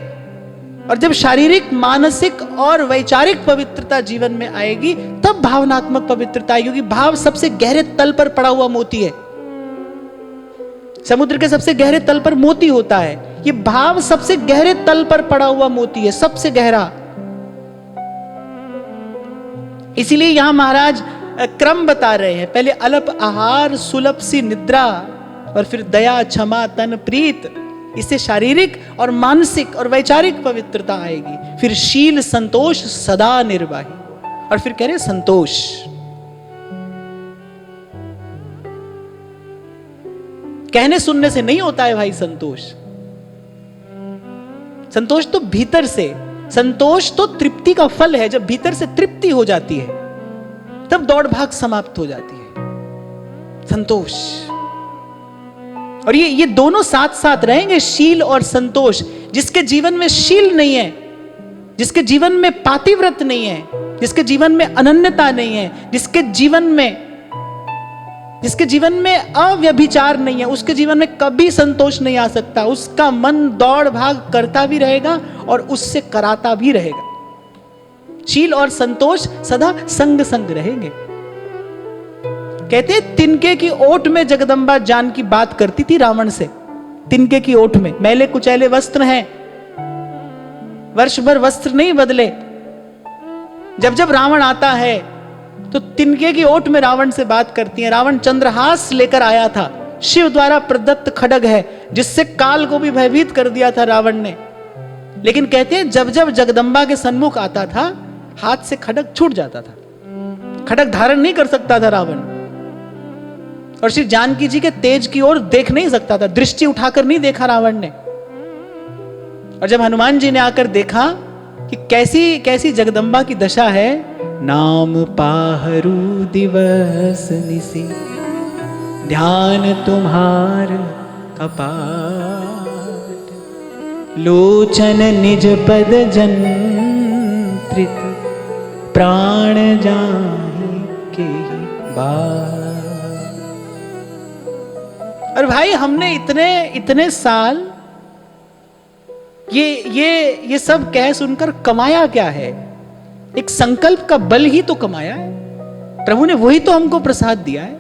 और जब शारीरिक, मानसिक और वैचारिक पवित्रता जीवन में आएगी तब भावनात्मक पवित्रता आएगी, क्योंकि भाव सबसे गहरे तल पर पड़ा हुआ मोती है। समुद्र के सबसे गहरे तल पर मोती होता है, ये भाव सबसे गहरे तल पर पड़ा हुआ मोती है, सबसे गहरा। इसीलिए यहां महाराज क्रम बता रहे हैं, पहले अलप आहार, सुलभ सी निद्रा, और फिर दया, क्षमा, तन, प्रीत। इससे शारीरिक और मानसिक और वैचारिक पवित्रता आएगी। फिर शील, संतोष, सदा निर्वाही, और फिर कह रहे संतोष। कहने सुनने से नहीं होता है भाई संतोष। संतोष तो भीतर से, संतोष तो तृप्ति का फल है। जब भीतर से तृप्ति हो जाती है तब दौड़ भाग समाप्त हो जाती है। संतोष, और ये दोनों साथ साथ रहेंगे, शील और संतोष। जिसके जीवन में शील नहीं है, जिसके जीवन में पातिव्रत नहीं है, जिसके जीवन में अनन्यता नहीं है, जिसके जीवन में अव्यभिचार नहीं है, उसके जीवन में कभी संतोष नहीं आ सकता। उसका मन दौड़ भाग करता भी रहेगा और उससे कराता भी रहेगा। शील और संतोष सदा संग संग रहेंगे। कहते हैं तिनके की ओट में जगदम्बा जान की बात करती थी रावण से। तिनके की ओट में मैले कुचैले वस्त्र हैं, वर्ष भर वस्त्र नहीं बदले। जब जब रावण आता है तो तिनके की ओट में रावण से बात करती है। रावण चंद्रहास लेकर आया था, शिव द्वारा प्रदत्त खड्ग है जिससे काल को भी भयभीत कर दिया था रावण ने। लेकिन कहते हैं जब जब जगदम्बा के सन्मुख आता था हाथ से खड्ग छूट जाता था, खड्ग धारण नहीं कर सकता था रावण, और श्री जानकी जी के तेज की ओर देख नहीं सकता था, दृष्टि उठाकर नहीं देखा रावण ने। और जब हनुमान जी ने आकर देखा कि कैसी कैसी जगदम्बा की दशा है, नाम पाहरू दिवस निसी, ध्यान तुम्हार कपाट, लोचन निज पद जंत्रित, प्राण जाहि के बार। और भाई हमने इतने साल ये सब कह सुनकर कमाया क्या है? एक संकल्प का बल ही तो कमाया है। प्रभु ने वही तो हमको प्रसाद दिया है।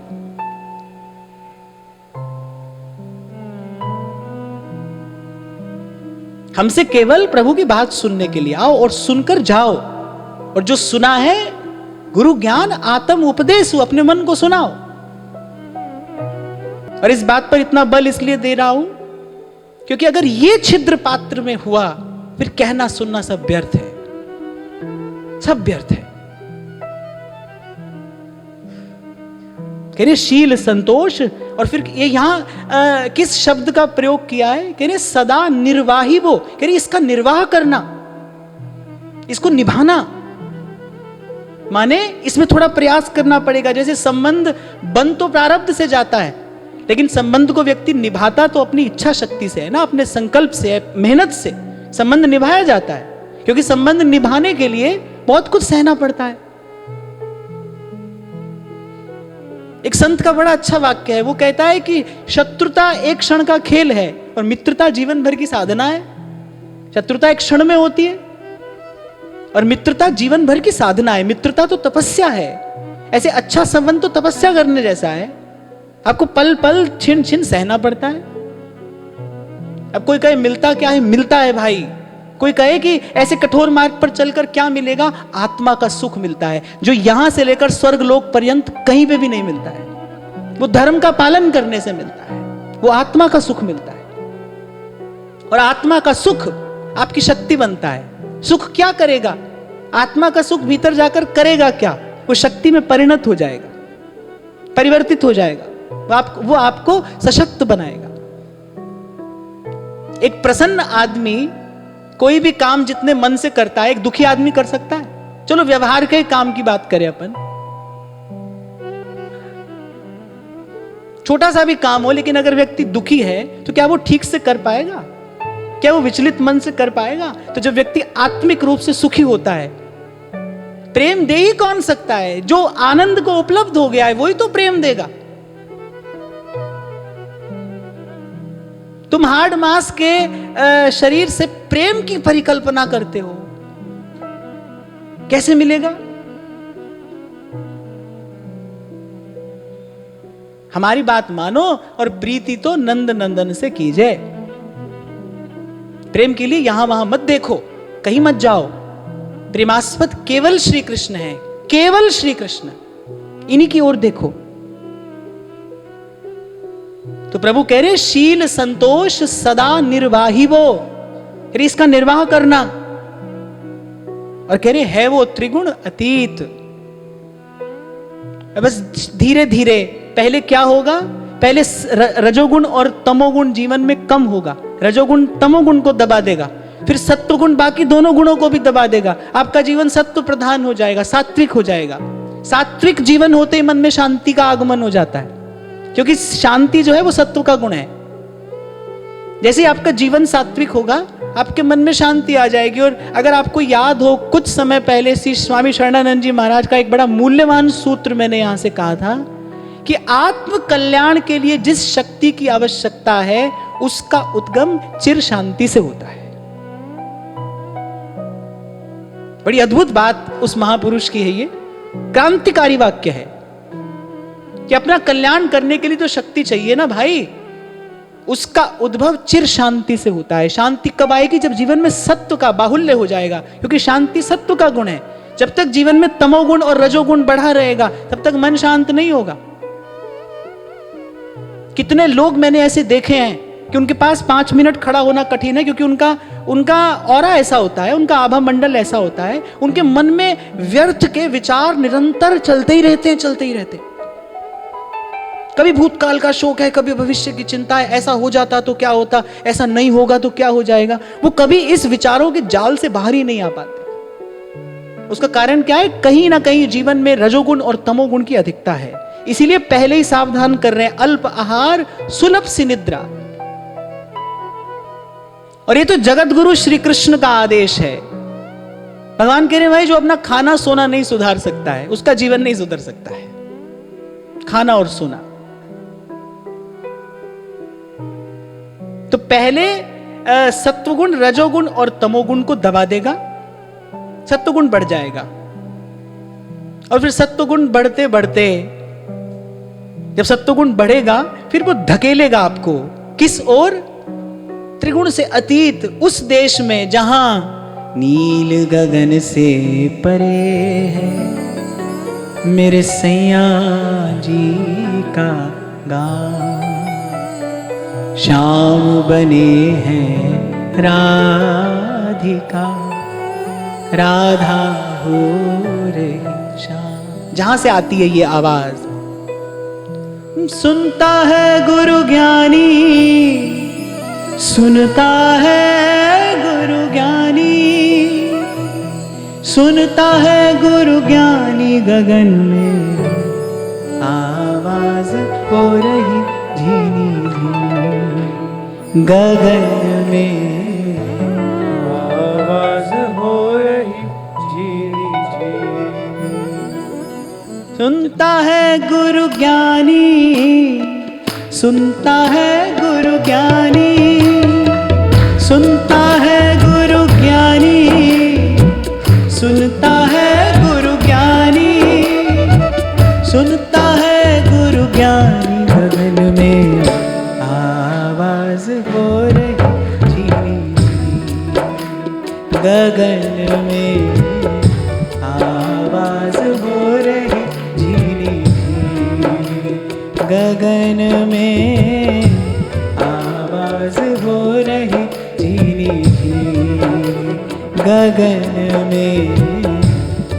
हमसे केवल प्रभु की बात सुनने के लिए आओ और सुनकर जाओ, और जो सुना है गुरु ज्ञान आत्म उपदेश, अपने मन को सुनाओ। और इस बात पर इतना बल इसलिए दे रहा हूं क्योंकि अगर ये छिद्र पात्र में हुआ फिर कहना सुनना सब व्यर्थ है, सब व्यर्थ है। कह रहे शील, संतोष, और फिर ये यहां किस शब्द का प्रयोग किया है? कह रहे सदा निर्वाही वो, कह रहे इसका निर्वाह करना, इसको निभाना, माने इसमें थोड़ा प्रयास करना पड़ेगा। जैसे संबंध बन तो प्रारब्ध से जाता है, लेकिन संबंध को व्यक्ति निभाता तो अपनी इच्छा शक्ति से है ना, अपने संकल्प से, मेहनत से संबंध निभाया जाता है। क्योंकि संबंध निभाने के लिए बहुत कुछ सहना पड़ता है। एक संत का बड़ा अच्छा वाक्य है, वो कहता है कि शत्रुता एक क्षण का खेल है और मित्रता जीवन भर की साधना है। शत्रुता एक क्षण में होती है और मित्रता जीवन भर की साधना है। मित्रता तो तपस्या है। ऐसे अच्छा संबंध तो तपस्या करने जैसा है। आपको पल पल छिन छिन सहना पड़ता है। अब कोई कहे मिलता क्या है? मिलता है भाई। कोई कहे कि ऐसे कठोर मार्ग पर चलकर क्या मिलेगा? आत्मा का सुख मिलता है, जो यहां से लेकर स्वर्ग लोक पर्यंत कहीं पे भी नहीं मिलता है। वो धर्म का पालन करने से मिलता है, वो आत्मा का सुख मिलता है। और आत्मा का सुख आपकी शक्ति बनता है। सुख क्या करेगा? आत्मा का सुख भीतर जाकर करेगा क्या? वो शक्ति में परिणत हो जाएगा, परिवर्तित हो जाएगा। वो आपको सशक्त बनाएगा। एक प्रसन्न आदमी कोई भी काम जितने मन से करता है एक दुखी आदमी कर सकता है? चलो व्यवहार के काम की बात करें अपन। छोटा सा भी काम हो, लेकिन अगर व्यक्ति दुखी है तो क्या वो ठीक से कर पाएगा? क्या वो विचलित मन से कर पाएगा? तो जब व्यक्ति आत्मिक रूप से सुखी होता है, प्रेम दे ही कौन सकता है? जो आनंद को उपलब्ध हो गया है वही तो प्रेम देगा। तो तुम हाड़ मांस के शरीर से प्रेम की परिकल्पना करते हो, कैसे मिलेगा? हमारी बात मानो और प्रीति तो नंद नंदन से कीजिए। प्रेम के लिए यहां वहां मत देखो, कहीं मत जाओ। प्रेमास्पद केवल श्री कृष्ण है, केवल श्री कृष्ण, इन्हीं की ओर देखो। तो प्रभु कह रहे शील संतोष सदा निर्वाहिवो, फिर इसका निर्वाह करना। और कह रहे है वो त्रिगुण अतीत। बस धीरे धीरे, पहले क्या होगा? पहले रजोगुण और तमोगुण जीवन में कम होगा, रजोगुण तमोगुण को दबा देगा, फिर सत्वगुण बाकी दोनों गुणों को भी दबा देगा। आपका जीवन सत्व प्रधान हो जाएगा, सात्विक हो जाएगा। सात्विक जीवन होते ही मन में शांति का आगमन हो जाता है, क्योंकि शांति जो है वो सत्व का गुण है। जैसे आपका जीवन सात्विक होगा, आपके मन में शांति आ जाएगी। और अगर आपको याद हो, कुछ समय पहले श्री स्वामी शरणानंद जी महाराज का एक बड़ा मूल्यवान सूत्र मैंने यहां से कहा था कि आत्म कल्याण के लिए जिस शक्ति की आवश्यकता है उसका उद्गम चिर शांति से होता है। बड़ी अद्भुत बात उस महापुरुष की है, ये क्रांतिकारी वाक्य है कि अपना कल्याण करने के लिए तो शक्ति चाहिए ना भाई, उसका उद्भव चिर शांति से होता है। शांति कब आएगी? जब जीवन में सत्व का बाहुल्य हो जाएगा, क्योंकि शांति सत्व का गुण है। जब तक जीवन में तमोगुण और रजोगुण बढ़ा रहेगा तब तक मन शांत नहीं होगा। कितने लोग मैंने ऐसे देखे हैं कि उनके पास 5 मिनट खड़ा होना कठिन है, क्योंकि उनका ऑरा ऐसा होता है, उनका आभा मंडल ऐसा होता है, उनके मन में व्यर्थ के विचार निरंतर चलते ही रहते हैं। कभी भूतकाल का शोक है, कभी भविष्य की चिंता है, ऐसा हो जाता तो क्या होता, ऐसा नहीं होगा तो क्या हो जाएगा। वो कभी इस विचारों के जाल से बाहर ही नहीं आ पाते। उसका कारण क्या है? कहीं ना कहीं जीवन में रजोगुण और तमोगुण की अधिकता है। इसीलिए पहले ही सावधान कर रहे हैं, अल्प आहार सुलभ सी निद्रा। और ये तो जगत गुरु श्री कृष्ण का आदेश है। भगवान कह रहे हैं भाई, जो अपना खाना सोना नहीं सुधार सकता है उसका जीवन नहीं सुधर सकता है। खाना और सोना। तो पहले सत्वगुण, रजोगुण और तमोगुण को दबा देगा, सत्वगुण बढ़ जाएगा। और फिर सत्वगुण बढ़ते बढ़ते, जब सत्वगुण बढ़ेगा फिर वो धकेलेगा आपको किस ओर? त्रिगुण से अतीत, उस देश में जहां नील गगन से परे है मेरे सैया जी का गांव। श्याम बने हैं राधिका, राधा हो रे श्याम। जहां से आती है ये आवाज? सुनता है गुरु ज्ञानी, सुनता है गुरु ज्ञानी, सुनता है गुरु ज्ञानी, गगन में आवाज हो रही झीनी झीनी, गगन में आवाज हो रही झीनी झीनी। सुनता है गुरु ज्ञानी, सुनता है गुरु ज्ञानी, सुनता है गुरु ज्ञानी, सुनता है गुरु ज्ञानी, सुनता है गुरु ज्ञानी, गगन में आवाज हो रही झीनी झीनी, गगन में आवाज हो रही झीनी झीनी, गगन में आवाज हो रही झीनी झीनी, गगन में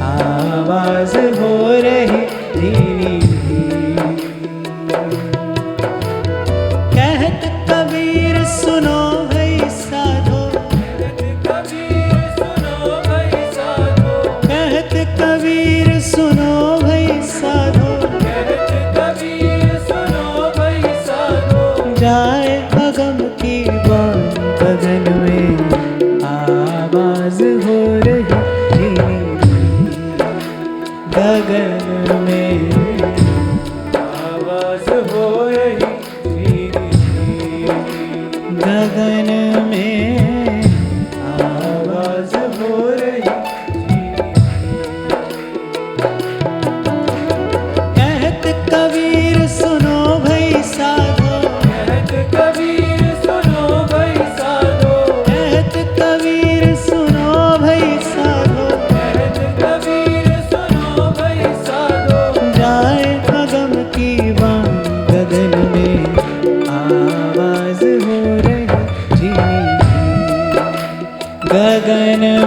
आवाज हो रही झीनी झीनी। कहत कबीर सुनो भई साधो, कहत कबीर सुनो भई साधो, कहत कबीर सुनो भई साधो, कहत कबीर सुनो भई साधो। जाए अगम की बात, गगन में आवाज हो रही झीनी झीनी, गगन में आवाज हो रही झीनी झीनी,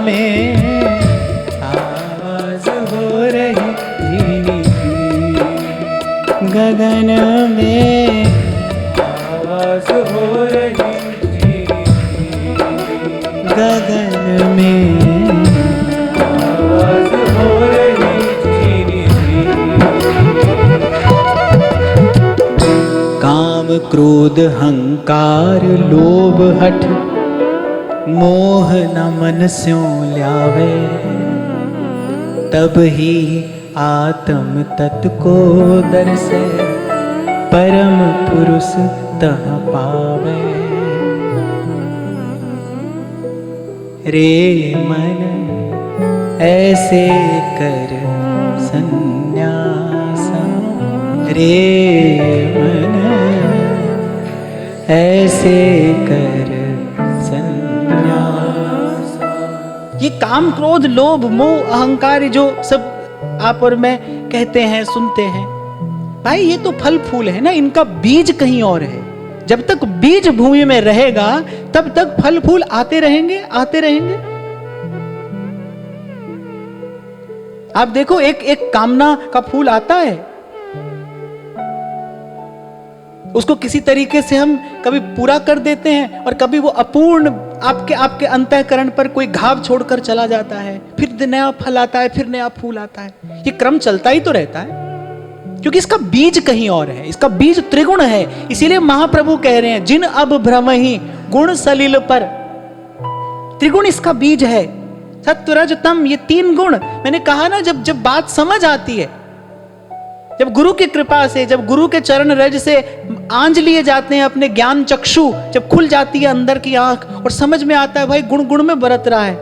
में आवाज हो रही धीमी, गगन में आवाज हो रही धीमी, गगन में आवाज हो रही धीमी। काम क्रोध हंकार लोभ हठ मोह न मन स्यों ल्यावे, तब ही आत्म तत् को दर्शे परम पुरुष तह पावे। रे मन ऐसे कर संन्यास, रे मन ऐसे कर ये काम क्रोध लोभ मोह अहंकार जो सब आप और मैं कहते हैं सुनते हैं, भाई ये तो फल फूल है ना, इनका बीज कहीं और है। जब तक बीज भूमि में रहेगा तब तक फल फूल आते रहेंगे आते रहेंगे। आप देखो एक एक कामना का फूल आता है, उसको किसी तरीके से हम कभी पूरा कर देते हैं और कभी वो अपूर्ण आपके अंतःकरण पर कोई घाव छोड़कर चला जाता है, फिर नया फल आता है, फिर नया फूल आता है। ये क्रम चलता ही तो रहता है, क्योंकि इसका बीज कहीं और है, इसका बीज त्रिगुण है। इसीलिए महाप्रभु कह रहे हैं जिन अब भ्रमहि गुण सलिल पर, त्रिगुण इसका बीज है। सत्व रज तम, ये तीन गुण। मैंने कहा ना, जब बात समझ आती है, जब गुरु की कृपा से, जब गुरु के चरण रज से आंज लिए जाते हैं अपने ज्ञान चक्षु, जब खुल जाती है अंदर की आंख और समझ में आता है भाई गुण गुण में बरत रहा है।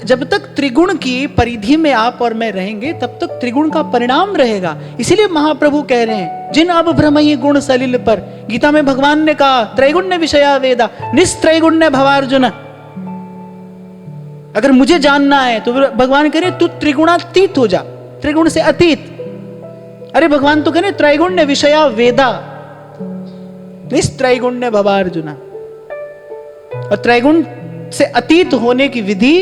जब तक त्रिगुण की परिधि में आप और मैं रहेंगे तब तक त्रिगुण का परिणाम रहेगा। इसीलिए महाप्रभु कह रहे हैं जिन अब भ्रमहि गुण सलिल पर। गीता में भगवान ने कहा त्रैगुण्य विषया वेदा निस्त्रैगुण्य भवार्जुन। अगर मुझे जानना है तो भगवान कह रहे तू त्रिगुणातीत हो जा, त्रिगुण से अतीत। अरे भगवान तो कह रहे त्रैगुण्य विषया वेदा निस्त्रैगुण्य भवार्जुन। और त्रैगुण से अतीत होने की विधि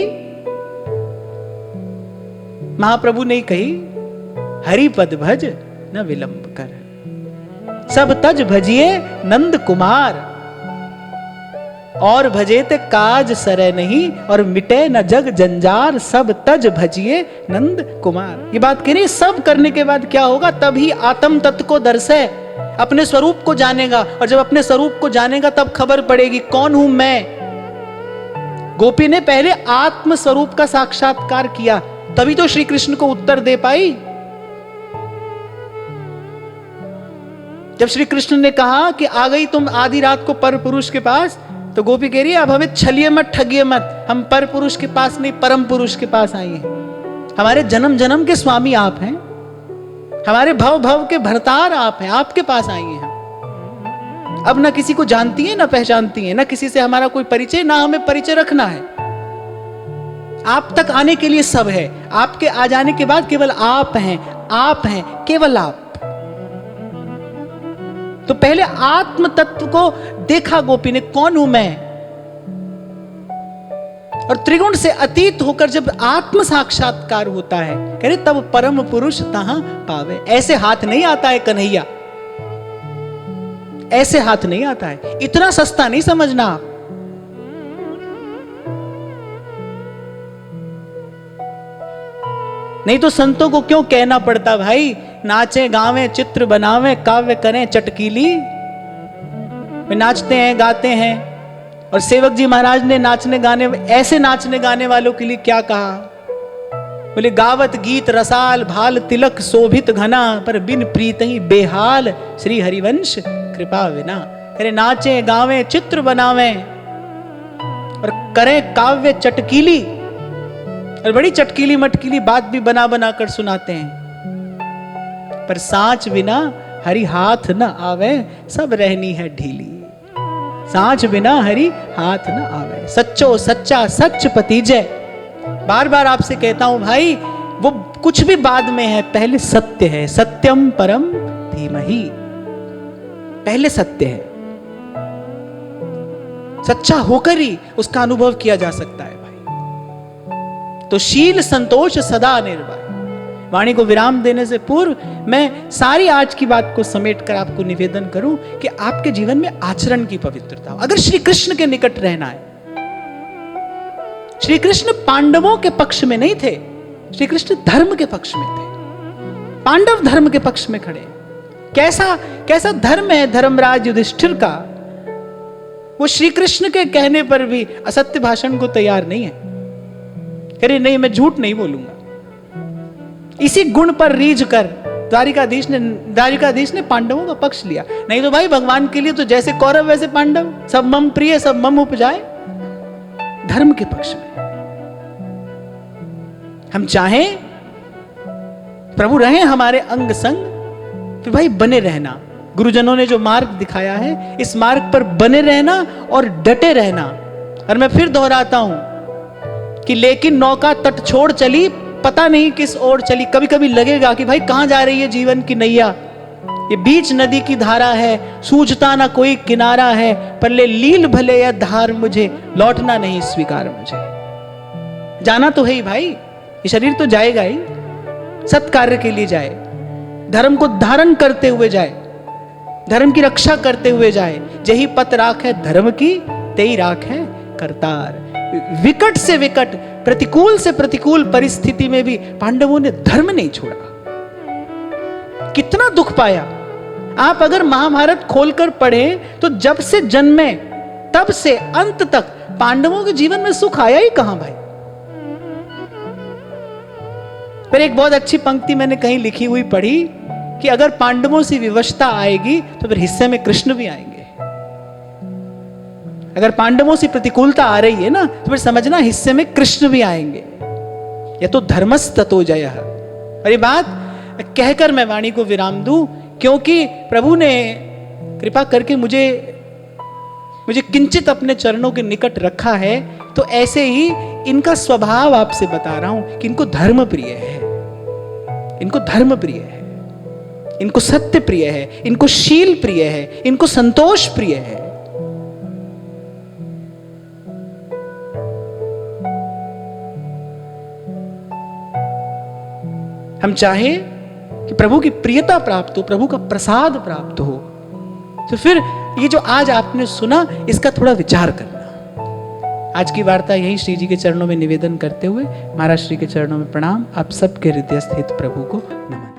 महाप्रभु ने कही, हरि पद भज न विलंब कर, सब तज भजिए नंद कुमार। और भजे ते काज सरे नहीं, और मिटे न जग जंजार, सब तज भजिए नंद कुमार। ये बात कह रही, सब करने के बाद क्या होगा? तभी आत्म तत्व को दर्शे, अपने स्वरूप को जानेगा। और जब अपने स्वरूप को जानेगा तब खबर पड़ेगी कौन हूं मैं। गोपी ने पहले आत्म स्वरूप का साक्षात्कार किया, तभी तो श्री कृष्ण को उत्तर दे पाई। जब श्री कृष्ण ने कहा कि आ गई तुम आधी रात को पर पुरुष के पास, तो गोपी कह रही है अब हमें छलिए मत ठगिए मत, हम पर पुरुष के पास नहीं परम पुरुष के पास आई हैं। हमारे जन्म जन्म के स्वामी आप हैं, हमारे भव भव के भरतार आप हैं, आपके पास आई हैं। अब ना किसी को जानती है ना पहचानती है, ना किसी से हमारा कोई परिचय, ना हमें परिचय रखना है। आप तक आने के लिए सब है, आपके आ जाने के बाद केवल आप हैं, आप हैं, केवल आप। तो पहले आत्म तत्व को देखा गोपी ने, कौन हूं मैं। और त्रिगुण से अतीत होकर जब आत्म साक्षात्कार होता है, कह रहे तब परम पुरुष तहां पावे। ऐसे हाथ नहीं आता है कन्हैया, ऐसे हाथ नहीं आता है, इतना सस्ता नहीं समझना आप। नहीं तो संतों को क्यों कहना पड़ता भाई, नाचे गावे चित्र बनावे काव्य करें चटकीली। वे नाचते हैं गाते हैं, और सेवक जी महाराज ने नाचने गाने, ऐसे नाचने गाने वालों के लिए क्या कहा? बोले गावत गीत रसाल भाल तिलक शोभित घना, पर बिन प्रीत ही बेहाल श्री हरिवंश कृपा विना। अरे नाचे गावे चित्र बनावे और करें काव्य चटकीली, और बड़ी चटकीली मटकीली बात भी बना बना कर सुनाते हैं, पर सांच बिना हरि हाथ न आवे, सब रहनी है ढीली। सांच बिना हरि हाथ न आवे, सच्चो सच्चा सच पतिजय। बार बार आपसे कहता हूं भाई, वो कुछ भी बाद में है, पहले सत्य है। सत्यम परम धीमहि, पहले सत्य है। सच्चा होकर ही उसका अनुभव किया जा सकता है भाई। तो शील संतोष सदा निर्भय। वाणी को विराम देने से पूर्व मैं सारी आज की बात को समेट कर आपको निवेदन करूं कि आपके जीवन में आचरण की पवित्रता, अगर श्री कृष्ण के निकट रहना है। श्री कृष्ण पांडवों के पक्ष में नहीं थे, श्री कृष्ण धर्म के पक्ष में थे। पांडव धर्म के पक्ष में खड़े। कैसा धर्म है धर्मराज युधिष्ठिर का, वो श्री कृष्ण के कहने पर भी असत्य भाषण को तैयार नहीं है। कह रहे नहीं, मैं झूठ नहीं बोलूंगा। इसी गुण पर रीझ कर द्वारिकाधीश ने पांडवों का पक्ष लिया। नहीं तो भाई भगवान के लिए तो जैसे कौरव वैसे पांडव, सब मम प्रिय सब मम उपजाए। धर्म के पक्ष में हम चाहें प्रभु रहे हमारे अंग संग, फिर भाई बने रहना। गुरुजनों ने जो मार्ग दिखाया है, इस मार्ग पर बने रहना और डटे रहना। और मैं फिर दोहराता हूं कि लेकिन नौका तट छोड़ चली, पता नहीं किस ओर चली। कभी कभी लगेगा कि भाई कहां जा रही है जीवन की नैया, ये बीच नदी की धारा है, सूझता ना कोई किनारा है। पर ले लील भले या धार मुझे, लौटना नहीं स्वीकार मुझे। जाना तो है ही भाई, ये शरीर तो जाएगा ही, सत्कार्य के लिए जाए, धर्म को धारण करते हुए जाए, धर्म की रक्षा करते हुए जाए। जही पत राख है धर्म की, तेई राख है करतार। विकट से विकट, प्रतिकूल से प्रतिकूल परिस्थिति में भी पांडवों ने धर्म नहीं छोड़ा। कितना दुख पाया। आप अगर महाभारत खोलकर पढ़े तो जब से जन्मे तब से अंत तक पांडवों के जीवन में सुख आया ही कहां भाई। फिर एक बहुत अच्छी पंक्ति मैंने कहीं लिखी हुई पढ़ी कि अगर पांडवों से विवशता आएगी तो फिर हिस्से में कृष्ण भी आएंगे। अगर पांडवों से प्रतिकूलता आ रही है ना, तो फिर समझना हिस्से में कृष्ण भी आएंगे। यह तो धर्मस्ततो जयः। और ये बात कहकर मैं वाणी को विराम दूं, क्योंकि प्रभु ने कृपा करके मुझे किंचित अपने चरणों के निकट रखा है। तो ऐसे ही इनका स्वभाव आपसे बता रहा हूं कि इनको धर्म प्रिय है, इनको धर्म प्रिय है, इनको सत्य प्रिय है, इनको शील प्रिय है, इनको संतोष प्रिय है। हम चाहें कि प्रभु की प्रियता प्राप्त हो, प्रभु का प्रसाद प्राप्त हो, तो फिर ये जो आज आपने सुना इसका थोड़ा विचार करना। आज की वार्ता यही श्री जी के चरणों में निवेदन करते हुए महाराज श्री के चरणों में प्रणाम। आप सबके हृदय स्थित प्रभु को नमन।